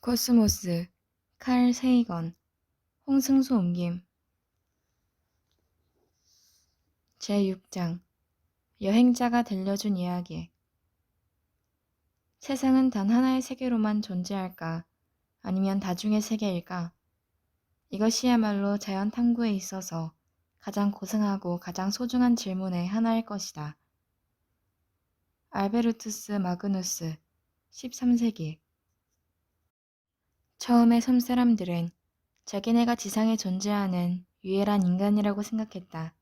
코스모스, 칼 세이건, 홍승수 옮김. 제6장 여행자가 들려준 이야기. 세상은 단 하나의 세계로만 존재할까? 아니면 다중의 세계일까? 이것이야말로 자연 탐구에 있어서 가장 고상하고 가장 소중한 질문의 하나일 것이다. 알베르투스 마그누스, 13세기. 처음에 섬 사람들은 자기네가 지상에 존재하는 유일한 인간이라고 생각했다.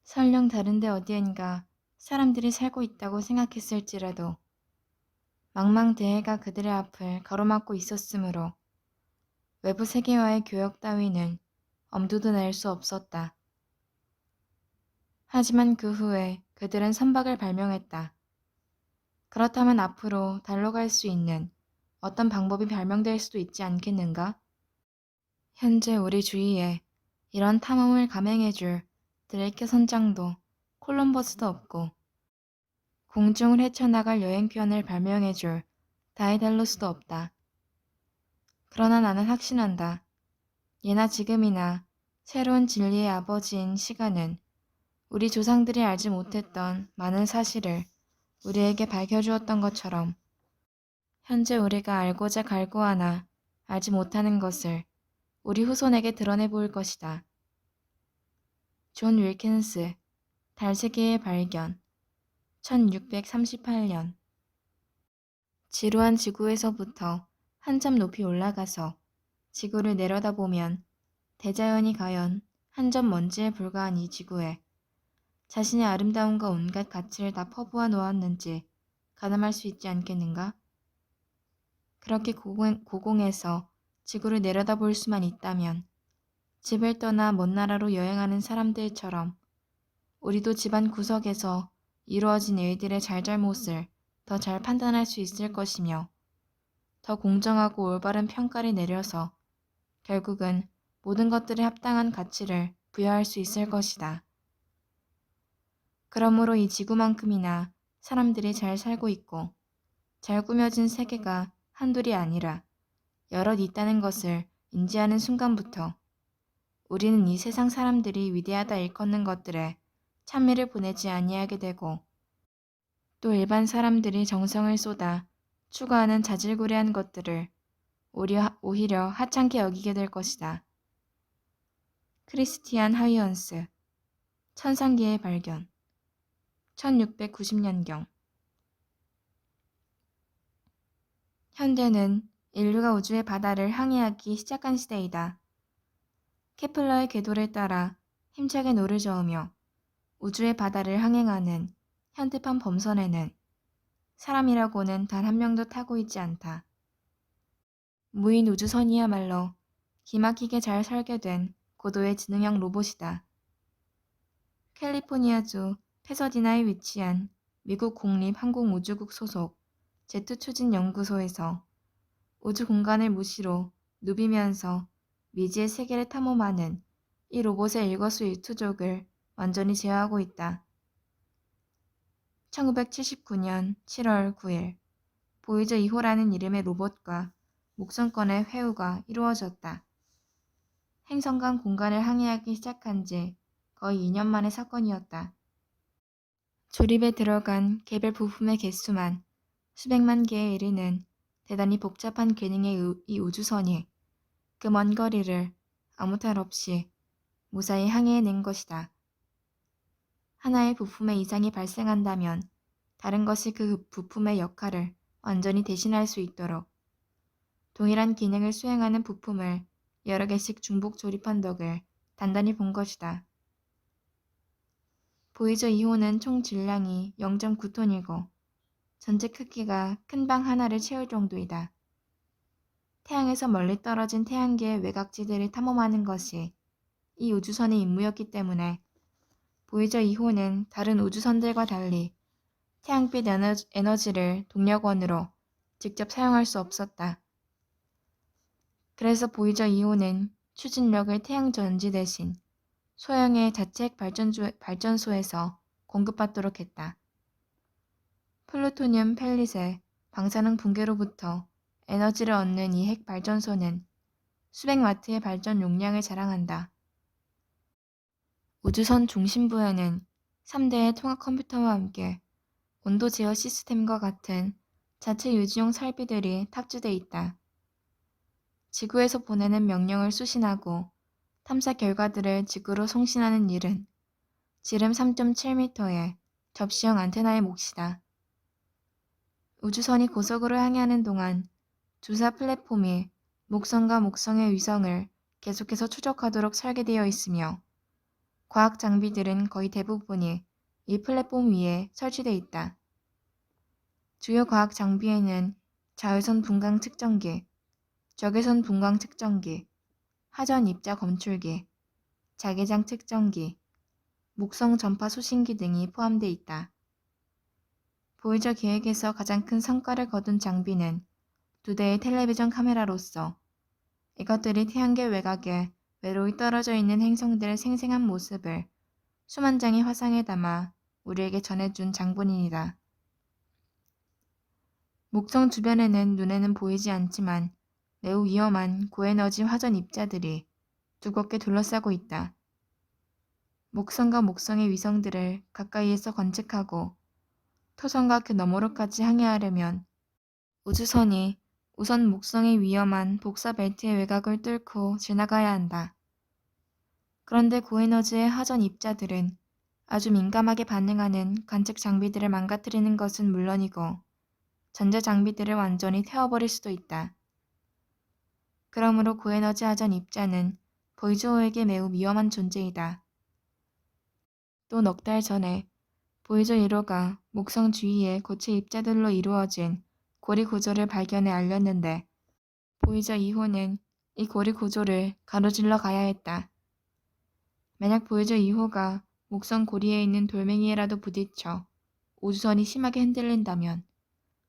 설령 다른데 어디엔가 사람들이 살고 있다고 생각했을지라도 망망대해가 그들의 앞을 가로막고 있었으므로 외부 세계와의 교역 따위는 엄두도 낼 수 없었다. 하지만 그 후에 그들은 선박을 발명했다. 그렇다면 앞으로 달로 갈 수 있는 어떤 방법이 발명될 수도 있지 않겠는가? 현재 우리 주위에 이런 탐험을 감행해줄 드레이크 선장도 콜럼버스도 없고 공중을 헤쳐나갈 여행편을 발명해줄 다이달로스도 없다. 그러나 나는 확신한다. 예나 지금이나 새로운 진리의 아버지인 시간은 우리 조상들이 알지 못했던 많은 사실을 우리에게 밝혀주었던 것처럼 현재 우리가 알고자 갈구하나 알지 못하는 것을 우리 후손에게 드러내 보일 것이다. 존 윌킨스, 달세계의 발견, 1638년. 지루한 지구에서부터 한참 높이 올라가서 지구를 내려다보면 대자연이 과연 한 점 먼지에 불과한 이 지구에 자신의 아름다움과 온갖 가치를 다 퍼부어 놓았는지 가늠할 수 있지 않겠는가? 그렇게 고공에서 지구를 내려다볼 수만 있다면 집을 떠나 먼 나라로 여행하는 사람들처럼 우리도 집안 구석에서 이루어진 일들의 잘잘못을 더 잘 판단할 수 있을 것이며 더 공정하고 올바른 평가를 내려서 결국은 모든 것들에 합당한 가치를 부여할 수 있을 것이다. 그러므로 이 지구만큼이나 사람들이 잘 살고 있고 잘 꾸며진 세계가 한둘이 아니라 여럿 있다는 것을 인지하는 순간부터 우리는 이 세상 사람들이 위대하다 일컫는 것들에 찬미를 보내지 아니하게 되고 또 일반 사람들이 정성을 쏟아 추구하는 자질구레한 것들을 오히려 하찮게 여기게 될 것이다. 크리스티안 하이언스, 천상계의 발견, 1690년경. 현대는 인류가 우주의 바다를 항해하기 시작한 시대이다. 케플러의 궤도를 따라 힘차게 노를 저으며 우주의 바다를 항행하는 현대판 범선에는 사람이라고는 단 한 명도 타고 있지 않다. 무인 우주선이야말로 기막히게 잘 설계된 고도의 지능형 로봇이다. 캘리포니아주 패서디나에 위치한 미국 국립항공우주국 소속 제트추진연구소에서 우주 공간을 무시로 누비면서 미지의 세계를 탐험하는 이 로봇의 일거수일투족을 완전히 제어하고 있다. 1979년 7월 9일 보이저 2호라는 이름의 로봇과 목선권의 회우가 이루어졌다. 행성간 공간을 항해하기 시작한 지 거의 2년 만의 사건이었다. 조립에 들어간 개별 부품의 개수만 수백만 개에 이르는 대단히 복잡한 기능의 이 우주선이 그 먼 거리를 아무 탈 없이 무사히 항해해낸 것이다. 하나의 부품에 이상이 발생한다면 다른 것이 그 부품의 역할을 완전히 대신할 수 있도록 동일한 기능을 수행하는 부품을 여러 개씩 중복 조립한 덕을 단단히 본 것이다. 보이저 2호는 총 질량이 0.9톤이고 전체 크기가 큰 방 하나를 채울 정도이다. 태양에서 멀리 떨어진 태양계의 외곽지대를 탐험하는 것이 이 우주선의 임무였기 때문에 보이저 2호는 다른 우주선들과 달리 태양빛 에너지를 동력원으로 직접 사용할 수 없었다. 그래서 보이저 2호는 추진력을 태양전지 대신 소형의 자체핵 발전소에서 공급받도록 했다. 플루토늄 펠릿의 방사능 붕괴로부터 에너지를 얻는 이 핵 발전소는 수백 와트의 발전 용량을 자랑한다. 우주선 중심부에는 3대의 통합 컴퓨터와 함께 온도 제어 시스템과 같은 자체 유지용 설비들이 탑재돼 있다. 지구에서 보내는 명령을 수신하고 탐사 결과들을 지구로送신하는 일은 지름 3.7m의 접시형 안테나의 몫이다. 우주선이 고속으로 항해하는 동안 주사 플랫폼이 목성과 목성의 위성을 계속해서 추적하도록 설계되어 있으며 과학 장비들은 거의 대부분이 이 플랫폼 위에 설치되어 있다. 주요 과학 장비에는 자외선 분광 측정기, 적외선 분광 측정기, 하전 입자 검출기, 자개장 측정기, 목성 전파 수신기 등이 포함되어 있다. 보이저 계획에서 가장 큰 성과를 거둔 장비는 2대의 텔레비전 카메라로서 이것들이 태양계 외곽에 외로이 떨어져 있는 행성들의 생생한 모습을 수만 장의 화상에 담아 우리에게 전해준 장본인이다. 목성 주변에는 눈에는 보이지 않지만 매우 위험한 고에너지 화전 입자들이 두껍게 둘러싸고 있다. 목성과 목성의 위성들을 가까이에서 관측하고 토성과 그 너머로까지 항해하려면 우주선이 우선 목성의 위험한 복사 벨트의 외곽을 뚫고 지나가야 한다. 그런데 고에너지의 화전 입자들은 아주 민감하게 반응하는 관측 장비들을 망가뜨리는 것은 물론이고 전자 장비들을 완전히 태워버릴 수도 있다. 그러므로 고에너지 화전 입자는 보이저호에게 매우 위험한 존재이다. 또 넉 달 전에 보이저 1호가 목성 주위의 고체 입자들로 이루어진 고리 구조를 발견해 알렸는데 보이저 2호는 이 고리 구조를 가로질러 가야 했다. 만약 보이저 2호가 목성 고리에 있는 돌멩이에라도 부딪혀 우주선이 심하게 흔들린다면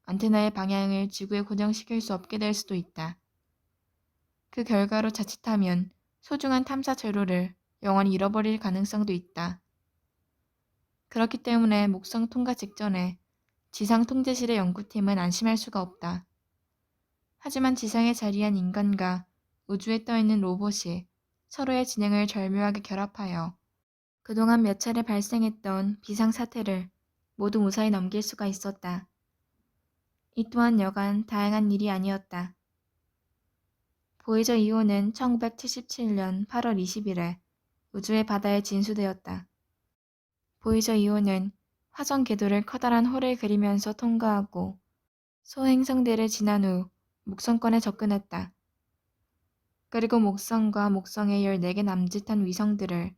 안테나의 방향을 지구에 고정시킬 수 없게 될 수도 있다. 그 결과로 자칫하면 소중한 탐사 재료를 영원히 잃어버릴 가능성도 있다. 그렇기 때문에 목성 통과 직전에 지상 통제실의 연구팀은 안심할 수가 없다. 하지만 지상에 자리한 인간과 우주에 떠있는 로봇이 서로의 진행을 절묘하게 결합하여 그동안 몇 차례 발생했던 비상사태를 모두 무사히 넘길 수가 있었다. 이 또한 여간 다양한 일이 아니었다. 보이저 2호는 1977년 8월 20일에 우주의 바다에 진수되었다. 보이저 2호는 화성 궤도를 커다란 홀을 그리면서 통과하고 소행성대를 지난 후 목성권에 접근했다. 그리고 목성과 목성의 14개 남짓한 위성들을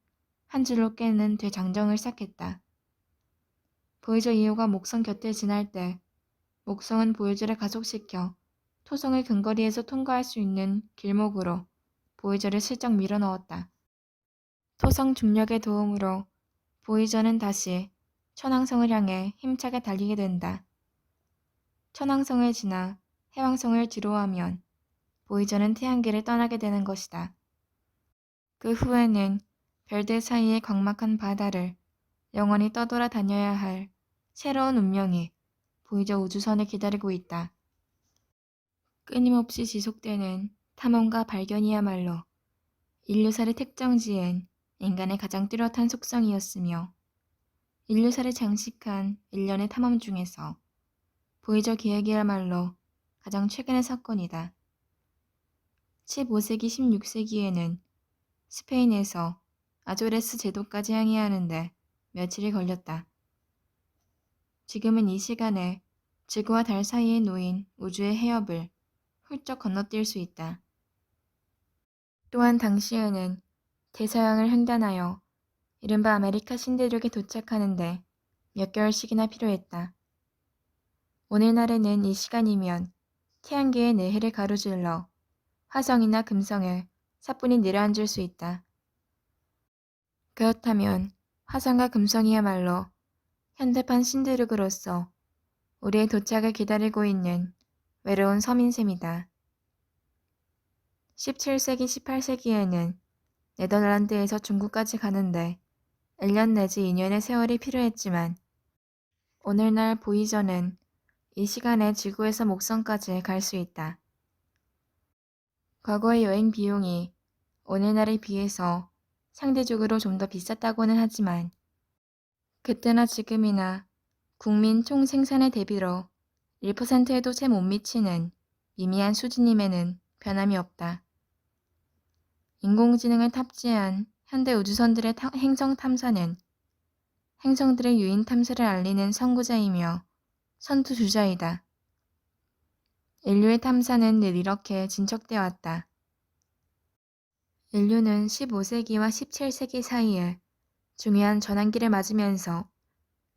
한 줄로 깨는 대장정을 시작했다. 보이저 2호가 목성 곁을 지날 때 목성은 보이저를 가속시켜 토성을 근거리에서 통과할 수 있는 길목으로 보이저를 슬쩍 밀어넣었다. 토성 중력의 도움으로 보이저는 다시 천왕성을 향해 힘차게 달리게 된다. 천왕성을 지나 해왕성을 뒤로하면 보이저는 태양계를 떠나게 되는 것이다. 그 후에는 별들 사이의 광막한 바다를 영원히 떠돌아 다녀야 할 새로운 운명이 보이저 우주선을 기다리고 있다. 끊임없이 지속되는 탐험과 발견이야말로 인류사를 특정지은 인간의 가장 뚜렷한 속성이었으며 인류사를 장식한 일련의 탐험 중에서 보이저 계획이야말로 가장 최근의 사건이다. 15세기, 16세기에는 스페인에서 아조레스 제도까지 항해하는데 며칠이 걸렸다. 지금은 이 시간에 지구와 달 사이에 놓인 우주의 해협을 훌쩍 건너뛸 수 있다. 또한 당시에는 대서양을 횡단하여 이른바 아메리카 신대륙에 도착하는데 몇 개월씩이나 필요했다. 오늘날에는 이 시간이면 태양계의 내해를 가로질러 화성이나 금성에 사뿐히 내려앉을 수 있다. 그렇다면 화성과 금성이야말로 현대판 신대륙으로서 우리의 도착을 기다리고 있는 외로운 섬인 셈이다. 17세기, 18세기에는 네덜란드에서 중국까지 가는데 1년 내지 2년의 세월이 필요했지만 오늘날 보이저는 이 시간에 지구에서 목성까지 갈 수 있다. 과거의 여행 비용이 오늘날에 비해서 상대적으로 좀 더 비쌌다고는 하지만 그때나 지금이나 국민 총생산의 대비로 1%에도 채 못 미치는 미미한 수준임에는 변함이 없다. 인공지능을 탑재한 현대 우주선들의 행성 탐사는 행성들의 유인 탐사를 알리는 선구자이며 선두주자이다. 인류의 탐사는 늘 이렇게 진척되어 왔다. 인류는 15세기와 17세기 사이에 중요한 전환기를 맞으면서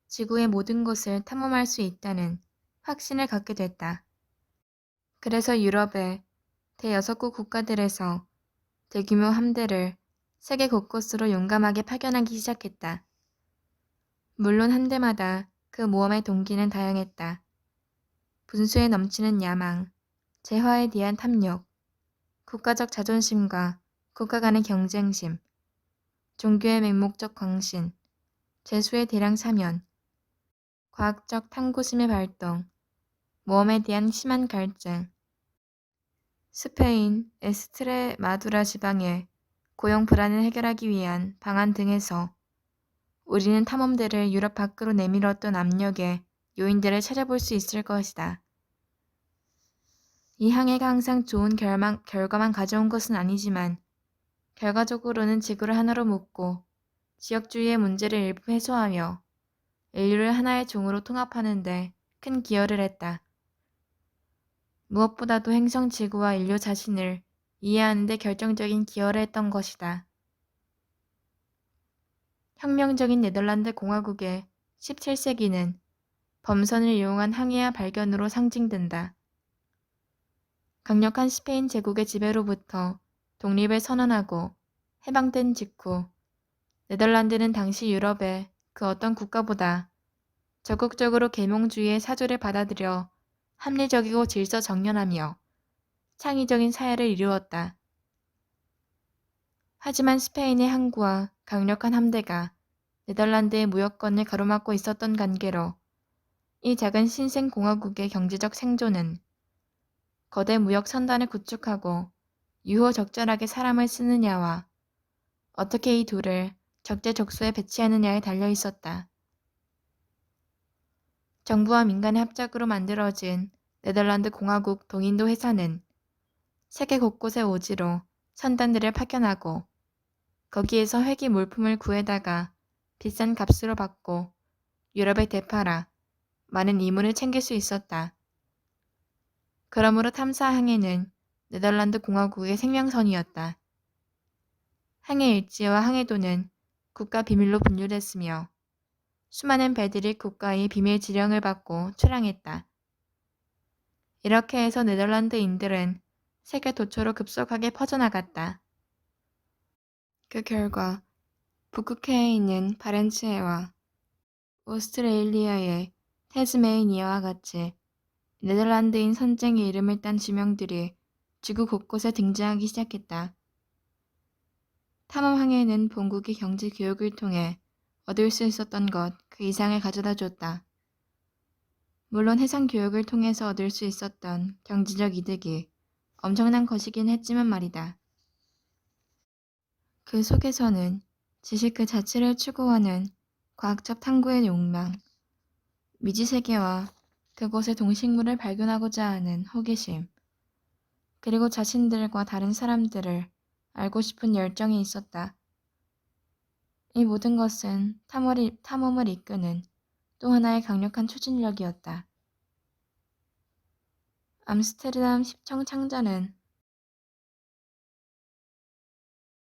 지구의 모든 것을 탐험할 수 있다는 확신을 갖게 됐다. 그래서 유럽의 대6국 국가들에서 대규모 함대를 세계 곳곳으로 용감하게 파견하기 시작했다. 물론 함대마다 그 모험의 동기는 다양했다. 분수에 넘치는 야망, 재화에 대한 탐욕, 국가적 자존심과 국가 간의 경쟁심, 종교의 맹목적 광신, 재수의 대량 사면, 과학적 탐구심의 발동, 모험에 대한 심한 갈증, 스페인 에스트레마두라 지방의 고용 불안을 해결하기 위한 방안 등에서 우리는 탐험대를 유럽 밖으로 내밀었던 압력의 요인들을 찾아볼 수 있을 것이다. 이 항해가 항상 좋은 결과만 가져온 것은 아니지만 결과적으로는 지구를 하나로 묶고 지역주의의 문제를 일부 해소하며 인류를 하나의 종으로 통합하는 데 큰 기여를 했다. 무엇보다도 행성 지구와 인류 자신을 이해하는 데 결정적인 기여를 했던 것이다. 혁명적인 네덜란드 공화국의 17세기는 범선을 이용한 항해와 발견으로 상징된다. 강력한 스페인 제국의 지배로부터 독립을 선언하고 해방된 직후 네덜란드는 당시 유럽의 그 어떤 국가보다 적극적으로 계몽주의의 사조를 받아들여 합리적이고 질서정연하며 창의적인 사회를 이루었다. 하지만 스페인의 항구와 강력한 함대가 네덜란드의 무역권을 가로막고 있었던 관계로 이 작은 신생공화국의 경제적 생존은 거대 무역 선단을 구축하고 유효적절하게 사람을 쓰느냐와 어떻게 이 둘을 적재적소에 배치하느냐에 달려 있었다. 정부와 민간의 합작으로 만들어진 네덜란드 공화국 동인도 회사는 세계 곳곳의 오지로 선단들을 파견하고 거기에서 회기 물품을 구해다가 비싼 값으로 받고 유럽에 되팔아 많은 이문을 챙길 수 있었다. 그러므로 탐사 항해는 네덜란드 공화국의 생명선이었다. 항해 일지와 항해도는 국가 비밀로 분류됐으며 수많은 배들이 국가의 비밀 지령을 받고 출항했다. 이렇게 해서 네덜란드인들은 세계 도처로 급속하게 퍼져나갔다. 그 결과 북극해에 있는 바렌츠해와 오스트레일리아의 태즈메이니아와 같이 네덜란드인 선쟁의 이름을 딴 지명들이 지구 곳곳에 등장하기 시작했다. 탐험 항해는 본국의 경제 교육을 통해 얻을 수 있었던 것 그 이상을 가져다 줬다. 물론 해상 교육을 통해서 얻을 수 있었던 경제적 이득이 엄청난 것이긴 했지만 말이다. 그 속에서는 지식 그 자체를 추구하는 과학적 탐구의 욕망, 미지세계와 그곳의 동식물을 발견하고자 하는 호기심, 그리고 자신들과 다른 사람들을 알고 싶은 열정이 있었다. 이 모든 것은 탐험을 이끄는 또 하나의 강력한 추진력이었다. 암스테르담 시청 창자는